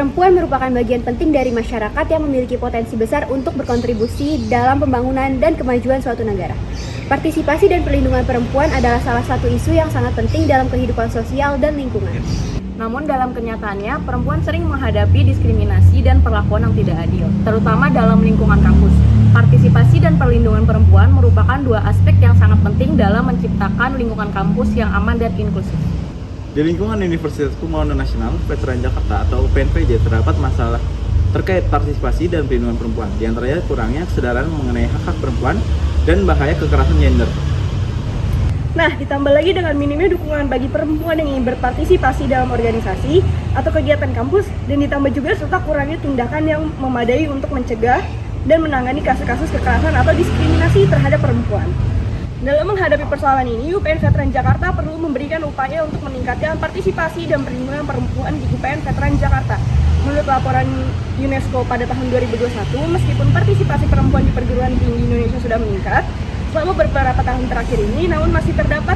Perempuan merupakan bagian penting dari masyarakat yang memiliki potensi besar untuk berkontribusi dalam pembangunan dan kemajuan suatu negara. Partisipasi dan perlindungan perempuan adalah salah satu isu yang sangat penting dalam kehidupan sosial dan lingkungan. Namun dalam kenyataannya, perempuan sering menghadapi diskriminasi dan perlakuan yang tidak adil, terutama dalam lingkungan kampus. Partisipasi dan perlindungan perempuan merupakan dua aspek yang sangat penting dalam menciptakan lingkungan kampus yang aman dan inklusif. Di lingkungan Universitas Pembangunan Nasional Veteran Jakarta atau UPNVJ terdapat masalah terkait partisipasi dan perlindungan perempuan, di antaranya kurangnya kesadaran mengenai hak-hak perempuan dan bahaya kekerasan gender. Nah, ditambah lagi dengan minimnya dukungan bagi perempuan yang ingin berpartisipasi dalam organisasi atau kegiatan kampus, dan ditambah juga serta kurangnya tindakan yang memadai untuk mencegah dan menangani kasus-kasus kekerasan atau diskriminasi terhadap perempuan. Dalam menghadapi persoalan ini, UPN Veteran Jakarta perlu memberikan upaya untuk meningkatkan partisipasi dan perlindungan perempuan di UPN Veteran Jakarta. Menurut laporan UNESCO pada tahun 2021, meskipun partisipasi perempuan di perguruan tinggi Indonesia sudah meningkat, selama beberapa tahun terakhir ini, namun masih terdapat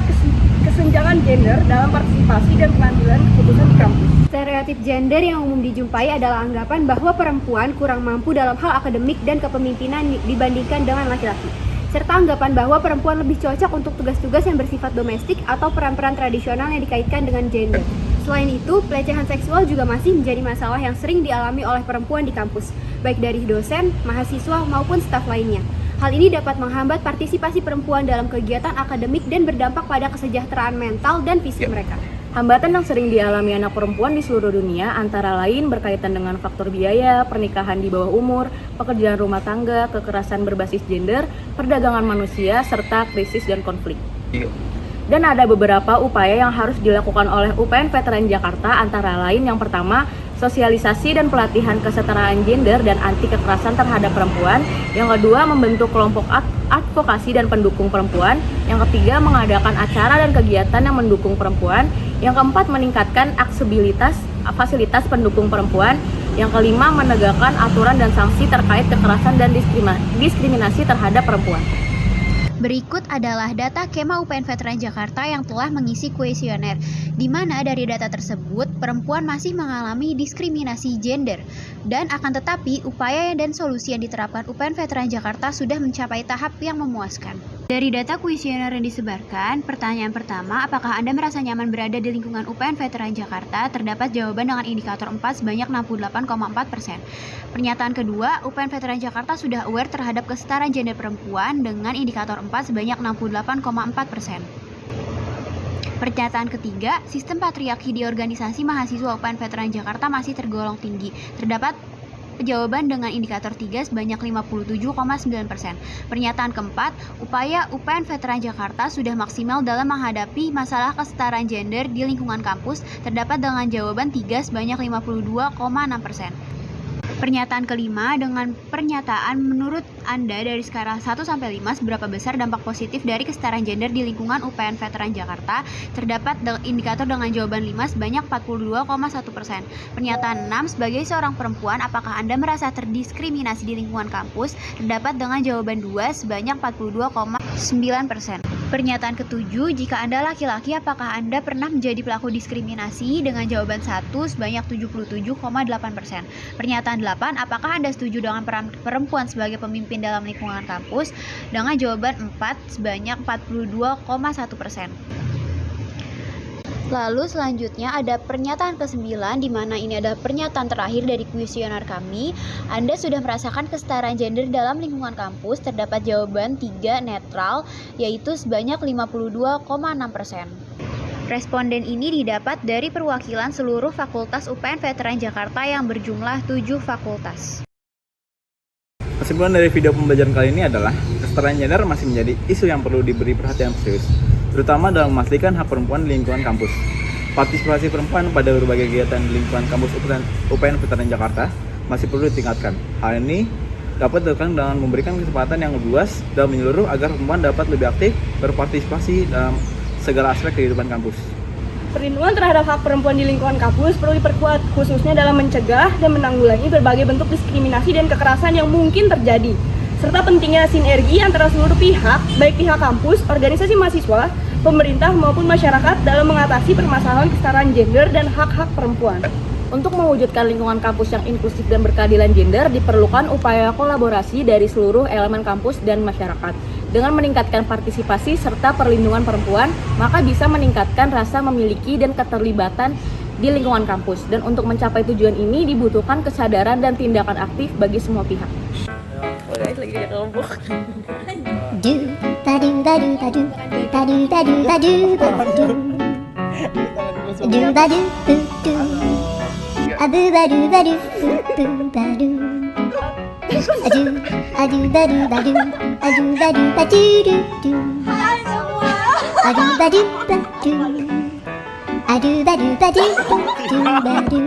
kesenjangan gender dalam partisipasi dan pengambilan keputusan di kampus. Stereotip gender yang umum dijumpai adalah anggapan bahwa perempuan kurang mampu dalam hal akademik dan kepemimpinan dibandingkan dengan laki-laki, serta anggapan bahwa perempuan lebih cocok untuk tugas-tugas yang bersifat domestik atau peran-peran tradisional yang dikaitkan dengan gender. Selain itu, pelecehan seksual juga masih menjadi masalah yang sering dialami oleh perempuan di kampus, baik dari dosen, mahasiswa, maupun staf lainnya. Hal ini dapat menghambat partisipasi perempuan dalam kegiatan akademik dan berdampak pada kesejahteraan mental dan fisik mereka. Hambatan yang sering dialami anak perempuan di seluruh dunia antara lain berkaitan dengan faktor biaya, pernikahan di bawah umur, pekerjaan rumah tangga, kekerasan berbasis gender, perdagangan manusia, serta krisis dan konflik. Dan ada beberapa upaya yang harus dilakukan oleh UPN Veteran Jakarta, antara lain yang pertama, sosialisasi dan pelatihan kesetaraan gender dan anti kekerasan terhadap perempuan. Yang kedua, membentuk kelompok advokasi dan pendukung perempuan. Yang ketiga, mengadakan acara dan kegiatan yang mendukung perempuan. Yang keempat, meningkatkan aksesibilitas fasilitas pendukung perempuan. Yang kelima, menegakkan aturan dan sanksi terkait kekerasan dan diskriminasi terhadap perempuan. Berikut adalah data Kema UPN Veteran Jakarta yang telah mengisi kuesioner, di mana dari data tersebut perempuan masih mengalami diskriminasi gender, dan akan tetapi upaya dan solusi yang diterapkan UPN Veteran Jakarta sudah mencapai tahap yang memuaskan. Dari data kuesioner yang disebarkan, pertanyaan pertama, apakah Anda merasa nyaman berada di lingkungan UPN Veteran Jakarta? Terdapat jawaban dengan indikator 4 sebanyak 68,4%. Pernyataan kedua, UPN Veteran Jakarta sudah aware terhadap kesetaraan gender perempuan dengan indikator 4 sebanyak 68,4%. Pernyataan ketiga, sistem patriarki di organisasi mahasiswa UPN Veteran Jakarta masih tergolong tinggi. Terdapat jawaban dengan indikator 3 sebanyak 57,9%. Pernyataan keempat, upaya UPN Veteran Jakarta sudah maksimal dalam menghadapi masalah kesetaraan gender di lingkungan kampus. Terdapat dengan jawaban 3 sebanyak 52,6%. Pernyataan kelima, dengan pernyataan menurut Anda dari skala 1 sampai 5 seberapa besar dampak positif dari kesetaraan gender di lingkungan UPN Veteran Jakarta? Terdapat indikator dengan jawaban 5 sebanyak 42,1%. Pernyataan 6, sebagai seorang perempuan apakah Anda merasa terdiskriminasi di lingkungan kampus? Terdapat dengan jawaban 2 sebanyak 42,9%. Pernyataan ketujuh, jika Anda laki-laki apakah Anda pernah menjadi pelaku diskriminasi? Dengan jawaban 1 sebanyak 77,8%. Pernyataan 8, apakah Anda setuju dengan peran perempuan sebagai pemimpin dalam lingkungan kampus? Dengan jawaban 4 sebanyak 42,1%. Lalu selanjutnya ada pernyataan ke-9, di mana ini adalah pernyataan terakhir dari kuesioner kami. Anda sudah merasakan kesetaraan gender dalam lingkungan kampus? Terdapat jawaban 3 netral, yaitu sebanyak 52,6%. Responden ini didapat dari perwakilan seluruh fakultas UPN Veteran Jakarta yang berjumlah 7 fakultas. Kesimpulan dari video pembelajaran kali ini adalah kesetaraan gender masih menjadi isu yang perlu diberi perhatian serius, terutama dalam memastikan hak perempuan di lingkungan kampus. Partisipasi perempuan pada berbagai kegiatan di lingkungan kampus UPN Veteran Jakarta masih perlu ditingkatkan. Hal ini dapat dilakukan dengan memberikan kesempatan yang lebih luas dan menyeluruh agar perempuan dapat lebih aktif berpartisipasi dalam segala aspek kehidupan kampus. Perlindungan terhadap hak perempuan di lingkungan kampus perlu diperkuat, khususnya dalam mencegah dan menanggulangi berbagai bentuk diskriminasi dan kekerasan yang mungkin terjadi, serta pentingnya sinergi antara seluruh pihak, baik pihak kampus, organisasi mahasiswa, pemerintah maupun masyarakat dalam mengatasi permasalahan kesetaraan gender dan hak-hak perempuan. Untuk mewujudkan lingkungan kampus yang inklusif dan berkeadilan gender, diperlukan upaya kolaborasi dari seluruh elemen kampus dan masyarakat. Dengan meningkatkan partisipasi serta perlindungan perempuan, maka bisa meningkatkan rasa memiliki dan keterlibatan di lingkungan kampus. Dan untuk mencapai tujuan ini dibutuhkan kesadaran dan tindakan aktif bagi semua pihak. Guys, lagi di kelompok. Do ba do ba do ba do ba do ba do ba do ba do do ba do do do a boo ba do ba do boo ba do a do ba do ba do a do ba do ba do do do a do ba do ba do a do ba do ba do do ba do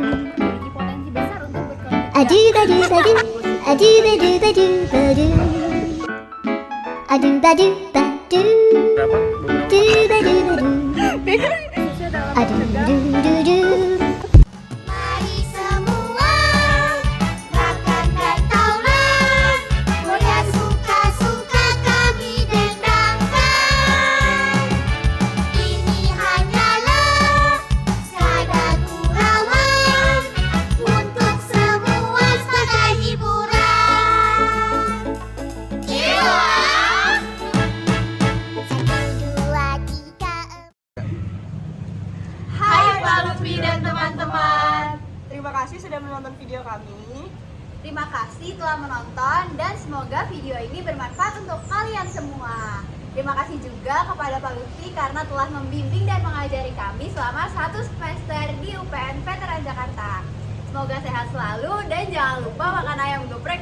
a do ba do ba do a do ba do ba do ba do adu badu badu du badu badu adu du du du. Mari semua gerakan dan taulan, goyang suka-suka kami dendangkan. Ini hanyalah sekadar gurauan untuk semua sebagai hiburan. Jiwa. Dan teman-teman, terima kasih sudah menonton video kami. Terima kasih telah menonton dan semoga video ini bermanfaat untuk kalian semua. Terima kasih juga kepada Pak Lutfi karena telah membimbing dan mengajari kami selama 1 semester di UPN Veteran Jakarta. Semoga sehat selalu dan jangan lupa makan ayam geprek